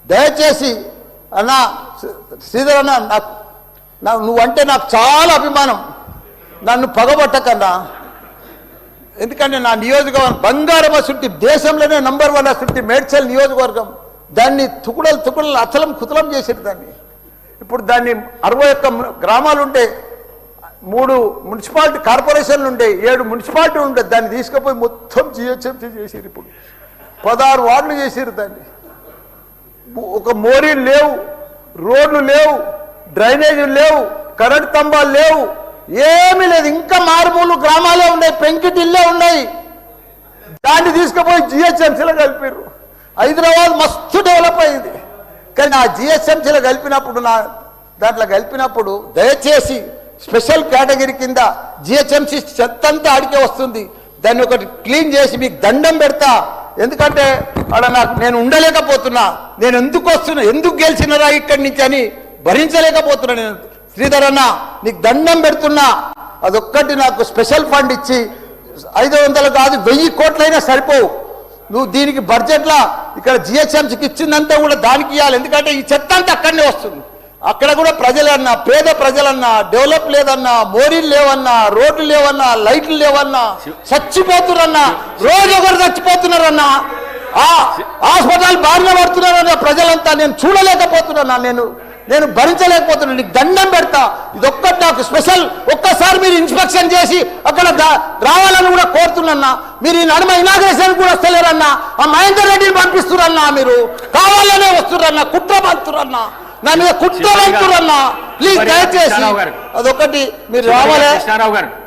దయచేసి అన్న శ్రీధర్ అన్న, నువ్వంటే నాకు చాలా అభిమానం, నన్ను పగబట్టకన్నా. ఎందుకంటే నా నియోజకవర్గం బంగారం అసుంటి, దేశంలోనే నంబర్ 1 అసుంటి మేడ్చల్ నియోజకవర్గం. దాన్ని తుకుడలు అచలం కుతలం చేసేది దాన్ని. ఇప్పుడు దాన్ని 61 గ్రామాలు ఉంటే, 3 మున్సిపాలిటీ కార్పొరేషన్లు ఉండే, 7 మున్సిపాలిటీ ఉండే, దాన్ని తీసుకుపోయి మొత్తం జిహెచ్ఎంసీ చేసారు. ఇప్పుడు 16 వార్డులు చేసారు దాన్ని. ఒక మోరీలు లేవు, రోడ్లు లేవు, డ్రైనేజీలు లేవు, కరెంట్ స్తంభాలు లేవు, ఏమీ లేదు. ఇంకా మారుమూలు గ్రామాలే ఉన్నాయి, పెంకిటిల్లే ఉన్నాయి. దాన్ని తీసుకుపోయి జిహెచ్ఎంసీలో కలిపారు. హైదరాబాద్ మస్తు డెవలప్ అయింది. కానీ ఆ జిహెచ్ఎంసీలో కలిపినప్పుడు దయచేసి స్పెషల్ కేటగిరీ కింద జిహెచ్ఎంసీ చెత్త అంతా ఆడికే వస్తుంది. దాన్ని ఒకటి క్లీన్ చేసి మీకు దండం పెడతా. ఎందుకంటే అక్కడ నేను ఉండలేకపోతున్నా, నేను ఎందుకు వస్తున్నా, ఎందుకు గెలిచినరా ఇక్కడి నుంచి అని భరించలేకపోతున్నా. నేను శ్రీధర్ అన్న నీకు దండం పెడుతున్నా, అదొక్కటి నాకు స్పెషల్ ఫండ్ ఇచ్చి 500 కాదు 1000 కోట్లైనా సరిపోవు. నువ్వు దీనికి బడ్జెట్లో ఇక్కడ జిహెచ్ఎంసీకి ఇచ్చిందంతా కూడా దానికి ఇవ్వాలి. ఎందుకంటే ఈ చెత్త అంతా అక్కడనే వస్తుంది. అక్కడ కూడా ప్రజలన్నా, పేద ప్రజలన్నా, డెవలప్ లేదన్నా, మోరీలు లేవన్నా, రోడ్లు లేవన్నా, లైట్లు లేవన్నా, చచ్చిపోతున్నారన్నా, రోజు ఒకరు చచ్చిపోతున్నారన్నా, హాస్పిటల్ బారిన పడుతున్నారన్న ప్రజలంతా. నేను చూడలేకపోతున్నా, నేను భరించలేకపోతున్నాను. నీకు దండం పెడతా. ఇదొక్కటి నాకు స్పెషల్. ఒక్కసారి మీరు ఇన్స్పెక్షన్ చేసి అక్కడ రావాలని కూడా కోరుతున్నా. మీరు ఈ నడుమ ఇనాగ్రేషన్ కూడా వస్తలేరన్నా, ఆ మహేందర్ రెడ్డిని పంపిస్తురన్నా, మీరు కావాలనే వస్తురన్నా, కుట్ర పంతురన్నా, నా మీద కుట్ర పంతురన్నా. ప్లీజ్ దయచేసి అదొకటి మీరు రావాలి.